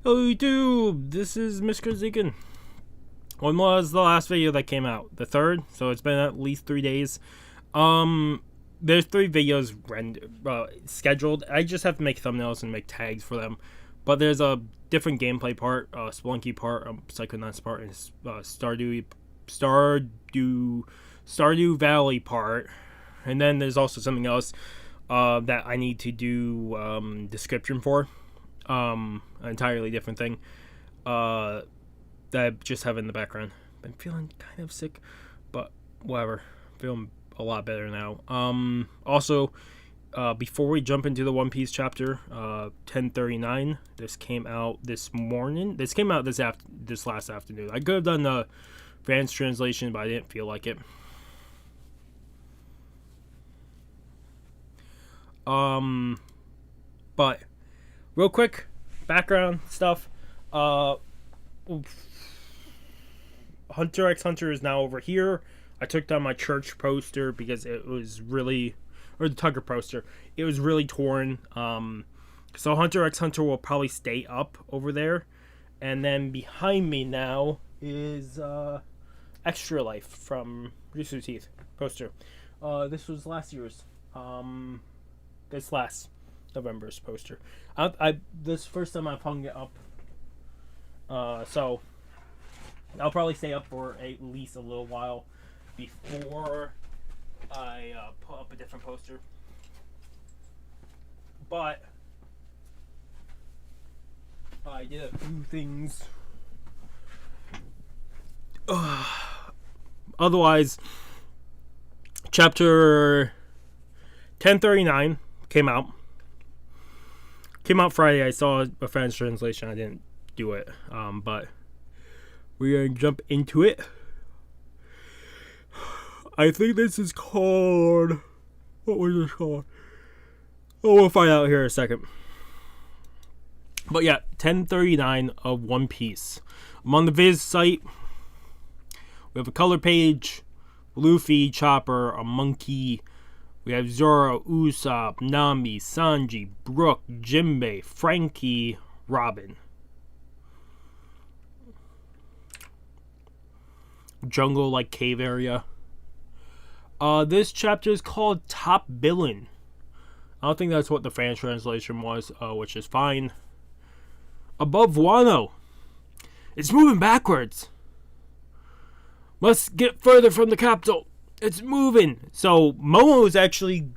Hello YouTube, this is Mr. Zegan. When was the last video that came out? The 3rd, so it's been at least 3 days. There's 3 videos scheduled. I just have to make thumbnails and make tags for them. But there's a different gameplay part, Spelunky part, Psychonauts part, and Stardew Valley part. And then there's also something else that I need to do description for. An entirely different thing that I just have in the background. I'm feeling kind of sick, but whatever. Feeling a lot better now. Also, before we jump into the One Piece chapter, 1039. This came out this morning. This came out this last afternoon. I could have done the French translation, but I didn't feel like it. But real quick, background stuff. Hunter x Hunter is now over here. I took down my church poster because it was really, or the Tugger poster, it was really torn. So Hunter x Hunter will probably stay up over there. And then behind me now is Extra Life from Rooster Teeth poster. This was last year's. This last November's poster. This first time I've hung it up. So I'll probably stay up for at least a little while before I put up a different poster. But I did a few things. Otherwise, chapter 1039 came out. Came out Friday. I saw a French translation. I didn't do it. But we're going to jump into it. I think this is called... What was this called? Oh, we'll find out here in a second. But yeah, 1039 of One Piece. I'm on the Viz site. We have a color page. Luffy, Chopper, a monkey. We have Zoro, Usopp, Nami, Sanji, Brook, Jinbei, Frankie, Robin. Jungle, like cave area. This chapter is called Top Billin'. I don't think that's what the fan translation was, which is fine. Above Wano. It's moving backwards. Must get further from the capital. It's moving. So Momo is actually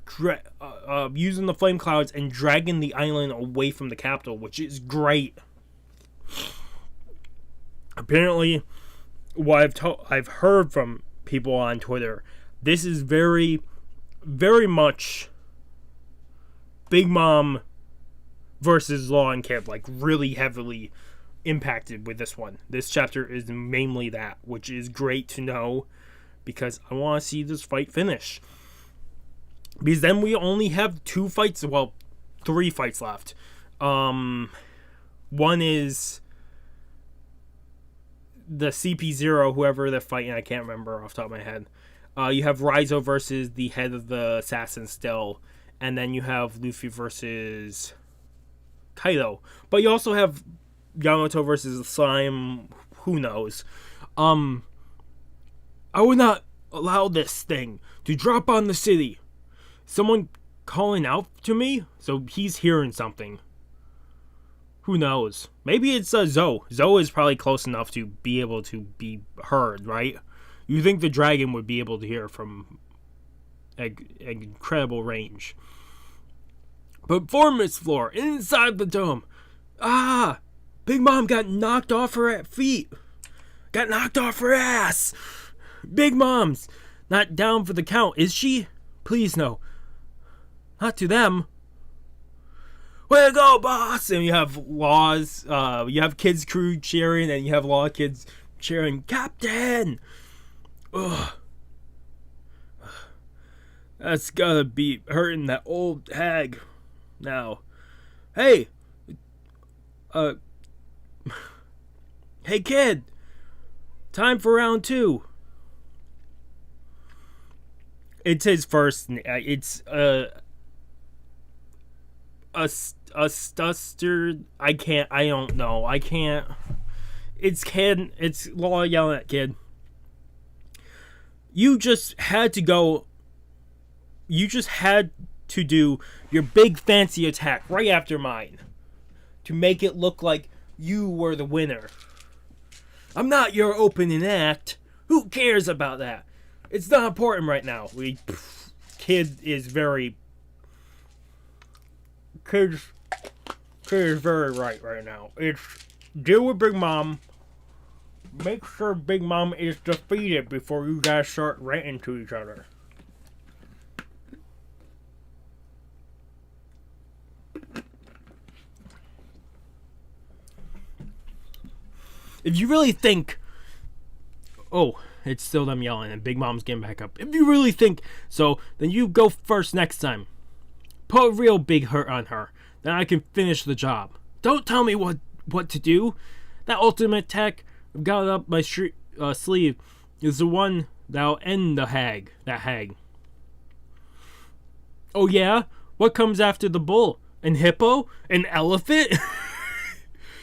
using the flame clouds and dragging the island away from the capital, which is great. Apparently, what I've heard from people on Twitter, this is very, very much Big Mom versus Law and Kid, like really heavily impacted with this one. This chapter is mainly that, which is great to know. Because I want to see this fight finish. Because then we only have 2 fights, well, 3 fights left. One is the CP0, whoever they're fighting, I can't remember off the top of my head. You have Raizo versus the head of the assassin still. And then you have Luffy versus Kaido. But you also have Yamato versus Slime, who knows. I would not allow this thing to drop on the city. Someone calling out to me? So he's hearing something. Who knows? Maybe it's Zoe. Zoe is probably close enough to be able to be heard, right? You think the dragon would be able to hear from an incredible range. Performance floor inside the dome. Ah! Big Mom got knocked off her feet. Got knocked off her ass. Big Mom's not down for the count, is she? Please no. Not to them. Way to go, boss! And you have Law's, you have Kids Crew cheering, and you have Law Kids cheering, Captain! Ugh. That's gotta be hurting that old hag now. Hey! Hey kid! Time for round 2. It's his first. It's a stuster. I can't. I don't know. I can't. It's kid. It's law yelling at kid. You just had to go. You just had to do your big fancy attack right after mine to make it look like you were the winner. I'm not your opening act. Who cares about that? It's not important right now. Kid is very right now. It's deal with Big Mom. Make sure Big Mom is defeated before you guys start ranting to each other. If you really think... Oh, it's still them yelling and Big Mom's getting back up. If you really think so, then you go first next time. Put a real big hurt on her. Then I can finish the job. Don't tell me what to do. That ultimate attack I've got up my sleeve is the one that'll end that hag. Oh yeah? What comes after the bull? An hippo? An elephant?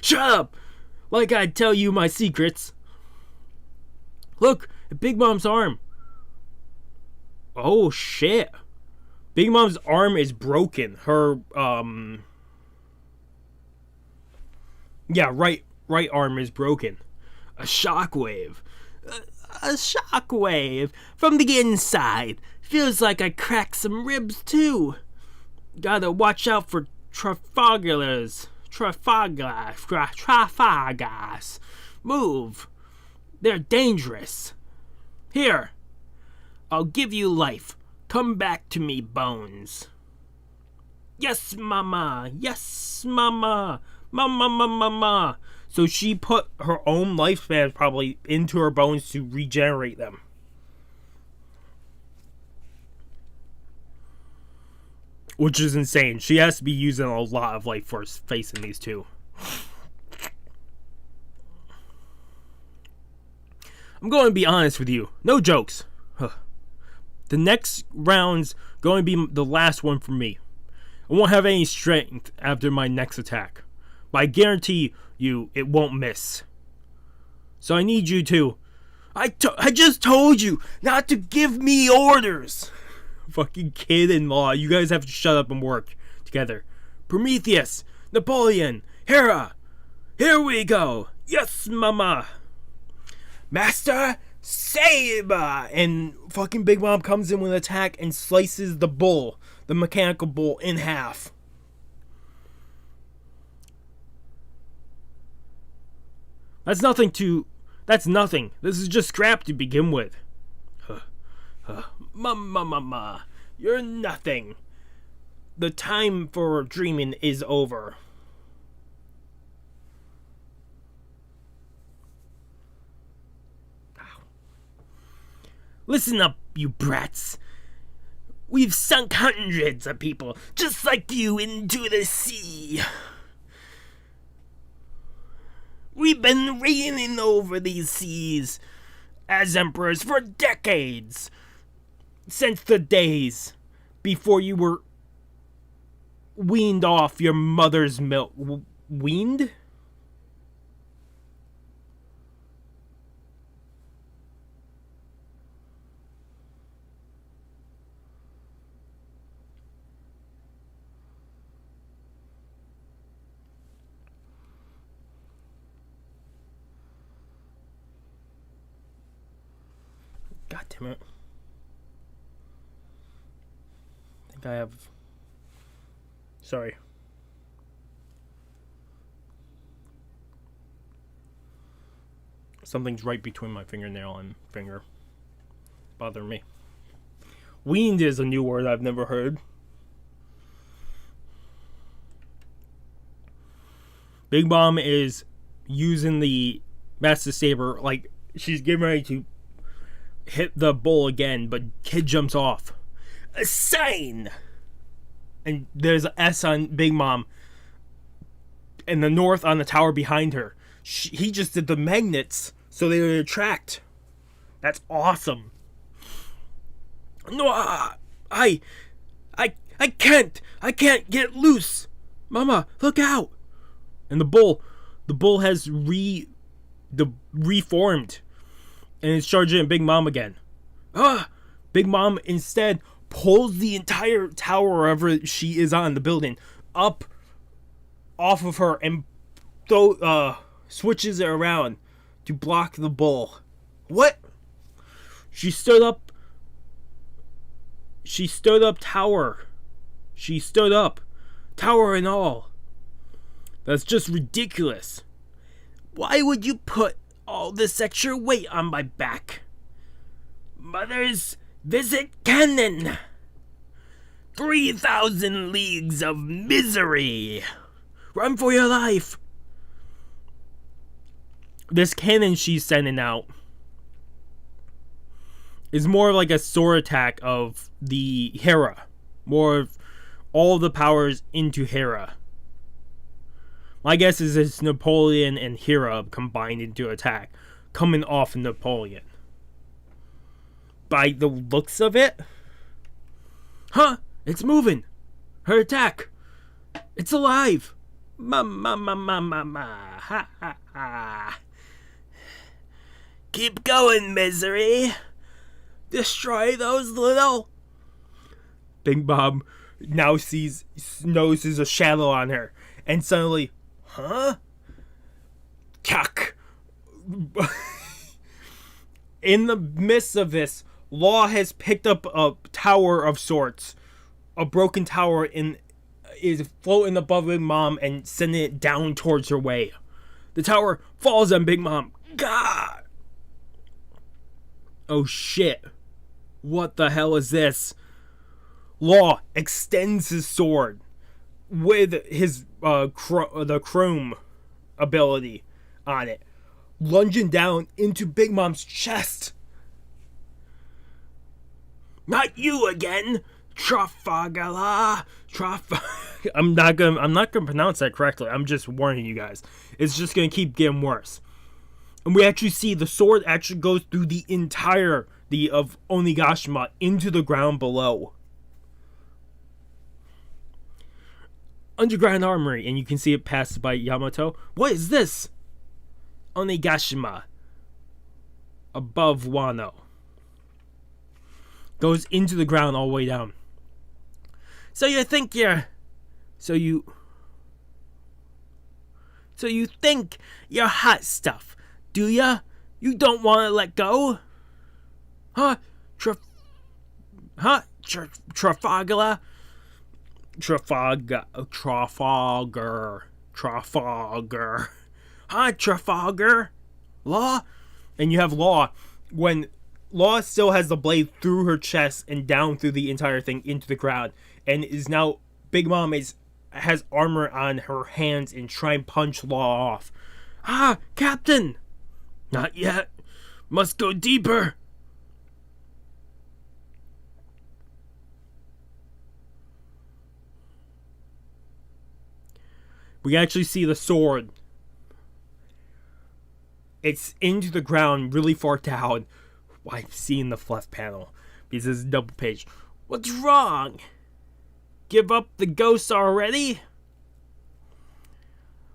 Shut up! Like I'd tell you my secrets. Look, at Big Mom's arm. Oh shit. Big Mom's arm is broken. Her right arm is broken. A shockwave. A shockwave from the inside. Feels like I cracked some ribs too. Gotta watch out for Trafalgars. Move. They're dangerous. Here. I'll give you life. Come back to me, Bones. Yes, Mama. Yes, Mama. Mama. So she put her own lifespan probably into her bones to regenerate them. Which is insane. She has to be using a lot of life force facing these two. I'm going to be honest with you. No jokes. The next round's going to be the last one for me. I won't have any strength after my next attack. But I guarantee you it won't miss. So I need you to... I just told you not to give me orders. Fucking kid-in-law. You guys have to shut up and work together. Prometheus, Napoleon, Hera. Here we go. Yes, Mama. Master Saber. And fucking Big Mom comes in with an attack and slices the bull, the mechanical bull, in half. That's nothing. This is just scrap to begin with. Mama, you're nothing. The time for dreaming is over. Listen up, you brats. We've sunk hundreds of people just like you into the sea. We've been reigning over these seas as emperors for decades. Since the days before you were weaned off your mother's milk. Weaned? God damn it. I have... Sorry. Something's right between my fingernail and finger. Bothering me. Weaned is a new word I've never heard. Big Mom is using the Master Saber like she's getting ready to hit the bull again, but Kid jumps off. A sign! And there's an S on Big Mom. And the north on the tower behind her. He just did the magnets so they would attract. That's awesome. No, I can't get loose. Mama, look out! And the bull has reformed, and it's charging at Big Mom again. Big Mom instead pulls the entire tower wherever she is on the building up off of her and switches it around to block the bull. What? She stood up tower. She stood up, tower and all. That's just ridiculous. Why would you put all this extra weight on my back? Mother's visit cannon. 3,000 leagues of misery. Run for your life. This cannon she's sending out is more like a sword attack of the Hera. More of all the powers into Hera. My guess is it's Napoleon and Hera combined into attack, coming off Napoleon. By the looks of it, it's moving. Her attack, it's alive. Ha ha ha. Keep going, misery. Destroy those little. Big Mom now notices a shadow on her, and suddenly, Cuck. In the midst of this, Law has picked up a tower of sorts, a broken tower, and is floating above Big Mom and sending it down towards her way. The tower falls on Big Mom. God! Oh shit. What the hell is this? Law extends his sword with his the chrome ability on it, lunging down into Big Mom's chest. Not you again, Trafalgar. I'm not gonna pronounce that correctly. I'm just warning you guys. It's just gonna keep getting worse. And we actually see the sword actually goes through the entirety of Onigashima into the ground below. Underground armory, and you can see it passed by Yamato. What is this? Onigashima. Above Wano. Goes into the ground all the way down. So you think you're hot stuff, do ya? You don't want to let go? Trafalgar. Trafalgar. Law? And you have Law. When Law still has the blade through her chest and down through the entire thing into the ground. And is now, Big Mom has armor on her hands and try and punch Law off. Captain! Not yet. Must go deeper. We actually see the sword. It's into the ground really far down. I'm seeing the left panel because it's a double page. What's wrong? Give up the ghost already?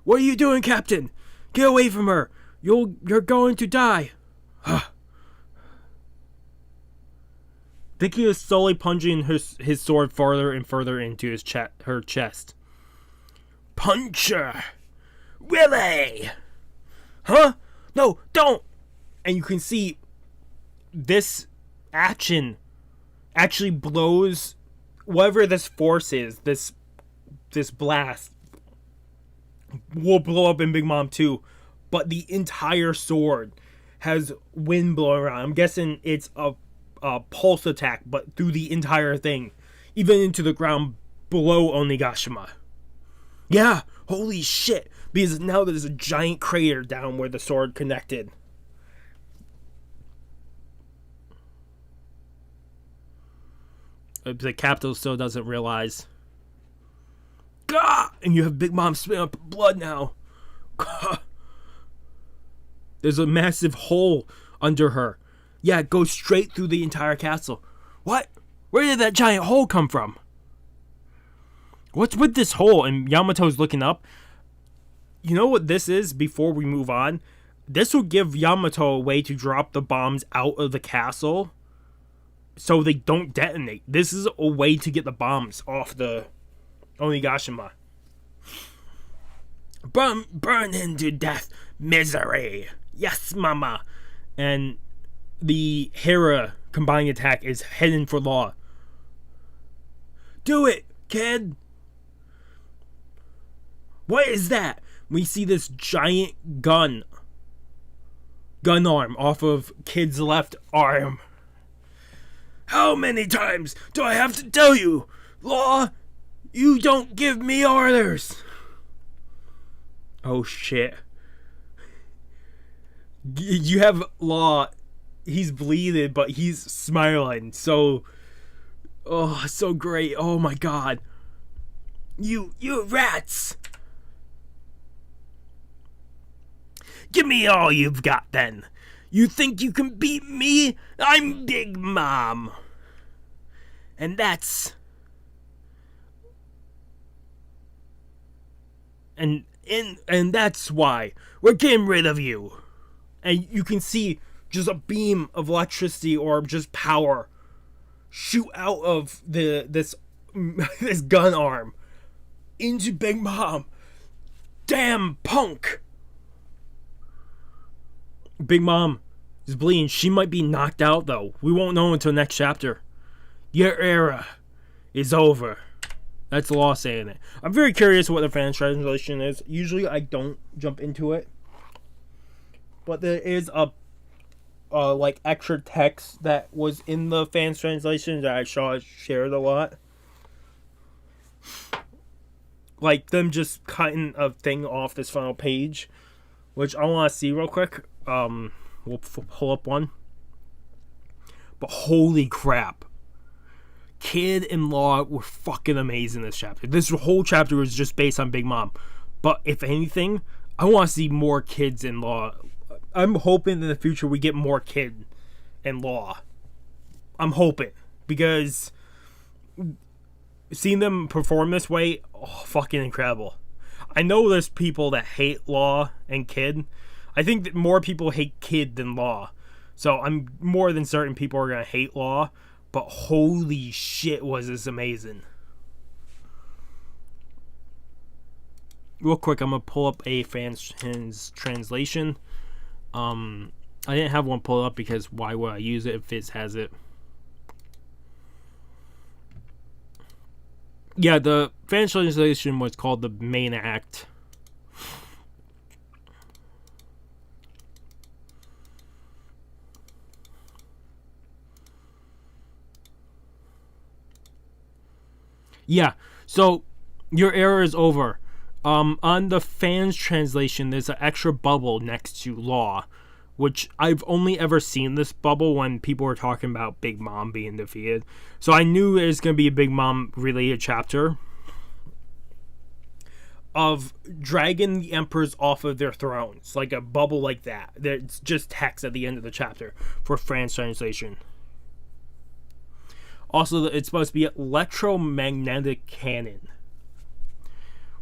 What are you doing, Captain? Get away from her. You're going to die. Vicky is slowly plunging his sword farther and further into her chest. Puncher! Really? No, don't! And you can see this action actually blows whatever this force is, this blast will blow up in Big Mom too, but the entire sword has wind blowing around. I'm guessing it's a pulse attack, but through the entire thing, even into the ground below Onigashima. Yeah, holy shit, because now there's a giant crater down where the sword connected. The captain still doesn't realize. Gah! And you have Big Mom spitting up blood now. Gah! There's a massive hole under her. Yeah, it goes straight through the entire castle. What? Where did that giant hole come from? What's with this hole? And Yamato's looking up. You know what this is before we move on? This will give Yamato a way to drop the bombs out of the castle so they don't detonate. This is a way to get the bombs off the Onigashima. Burn into death, misery. Yes, mama. And the Hera combined attack is heading for Law. Do it, kid. What is that? We see this giant gun arm off of Kid's left arm. How many times do I have to tell you, Law? You don't give me orders. Oh shit. You have Law. He's bleeding, but he's smiling. So great. Oh my god. You rats. Give me all you've got then. You think you can beat me? I'm Big Mom. And that's... And that's why we're getting rid of you. And you can see just a beam of electricity or just power shoot out of this gun arm into Big Mom. Damn punk. Big Mom is bleeding. She might be knocked out though. We won't know until next chapter. Your era is over. That's the Law saying it. I'm very curious what the fan translation is. Usually I don't jump into it, but there is a like extra text that was in the fans translation that I saw shared a lot. Like them just cutting a thing off this final page, which I want to see real quick. We'll pull up one. But holy crap. Kid and Law were fucking amazing this chapter. This whole chapter was just based on Big Mom. But if anything, I want to see more kids in Law. I'm hoping in the future we get more Kid and Law. I'm hoping. Because seeing them perform this way, fucking incredible. I know there's people that hate Law and Kid. I think that more people hate Kid than Law. So I'm more than certain people are going to hate Law. But holy shit, was this amazing. Real quick, I'm going to pull up a fan's translation. I didn't have one pull up because why would I use it if Fizz has it? Yeah, the fan translation was called The Main Act. Yeah, so your era is over. On the fans translation, there's an extra bubble next to Law, which I've only ever seen this bubble when people were talking about Big Mom being defeated. So I knew it was going to be a Big Mom related chapter of dragging the emperors off of their thrones, like a bubble like that. There's just text at the end of the chapter for fans translation. Also, it's supposed to be electromagnetic cannon,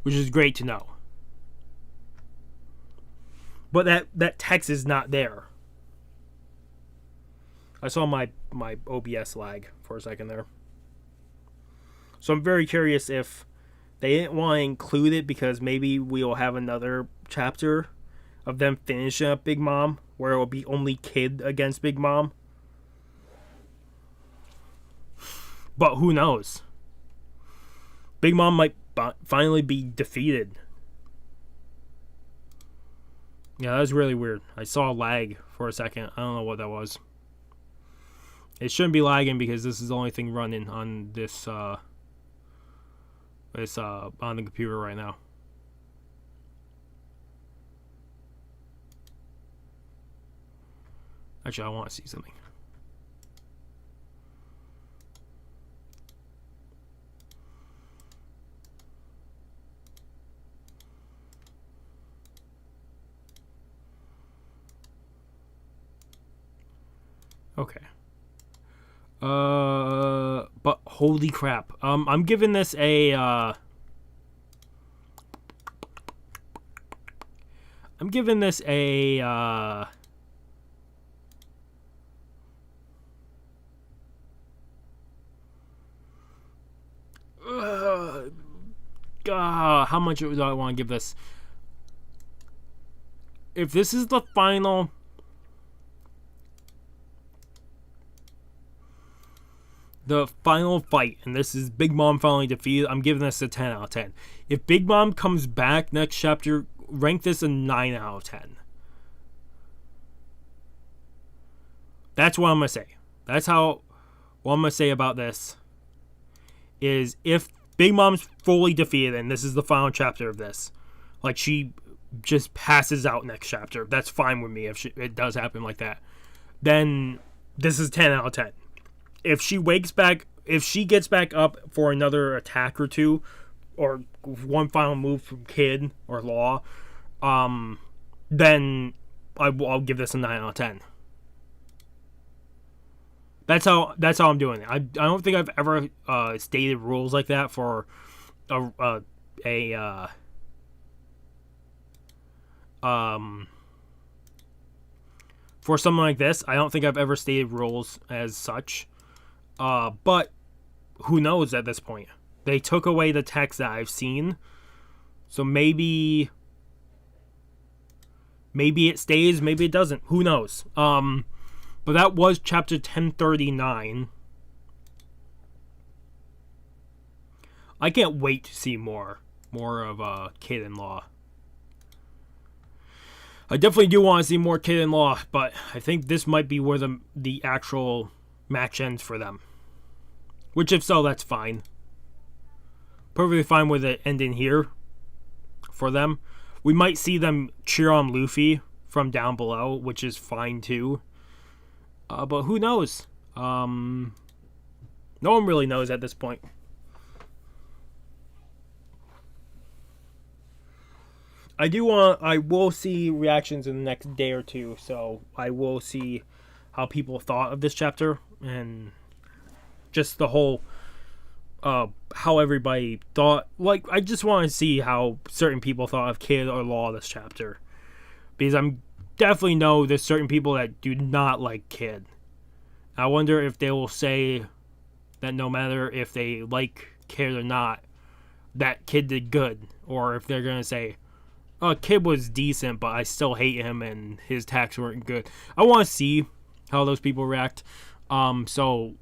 which is great to know. But that text is not there. I saw my OBS lag for a second there. So I'm very curious if they didn't want to include it because maybe we'll have another chapter of them finishing up Big Mom where it will be only Kid against Big Mom. But who knows? Big Mom might finally be defeated. Yeah, that was really weird. I saw a lag for a second. I don't know what that was. It shouldn't be lagging because this is the only thing running on this on the computer right now. Actually, I want to see something. Okay. But holy crap. I'm giving this a I'm giving this a how much do I want to give this? If this is the final fight, and this is Big Mom finally defeated, I'm giving this a 10 out of 10. If Big Mom comes back next chapter, rank this a 9 out of 10. That's what I'm going to say. That's what I'm going to say about this. Is if Big Mom's fully defeated, and this is the final chapter of this, like she just passes out next chapter, that's fine with me if it does happen like that. Then this is 10 out of 10. If she gets back up for another attack or two, or one final move from Kid or Law, then I'll give this a 9 out of 10. That's how I'm doing it. I don't think I've ever stated rules like that for for something like this. I don't think I've ever stated rules as such. But who knows at this point? They took away the text that I've seen. So maybe it stays, maybe it doesn't. Who knows? But that was chapter 1039. I can't wait to see more of Kid and Law. I definitely do want to see more Kid and Law, but I think this might be where the actual match ends for them. Which, if so, that's fine. Perfectly fine with it ending here for them. We might see them cheer on Luffy from down below, which is fine too. But who knows? No one really knows at this point. I will see reactions in the next day or two, so I will see how people thought of this chapter and just the whole how everybody thought. Like, I just want to see how certain people thought of Kid or Law this chapter, because I'm definitely know there's certain people that do not like Kid. I wonder if they will say that no matter if they like Kid or not, that Kid did good, or if they're gonna say, "Oh, Kid was decent, but I still hate him and his attacks weren't good." I want to see how those people react. So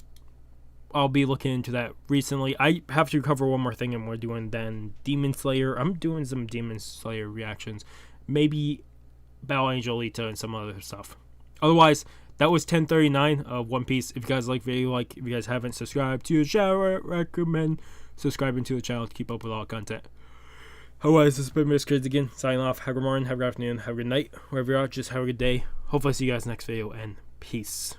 I'll be looking into that recently. I have to cover one more thing, and we're doing then Demon Slayer. I'm doing some Demon Slayer reactions. Maybe Battle Angel Alita and some other stuff. Otherwise, that was 1039 of One Piece. If you guys like the video, if you guys haven't subscribed to the channel, I recommend subscribing to the channel to keep up with all the content. Otherwise, this has been Mr. Kids again, signing off. Have a good morning, have a good afternoon, have a good night. Wherever you're at, just have a good day. Hopefully I see you guys next video, and peace.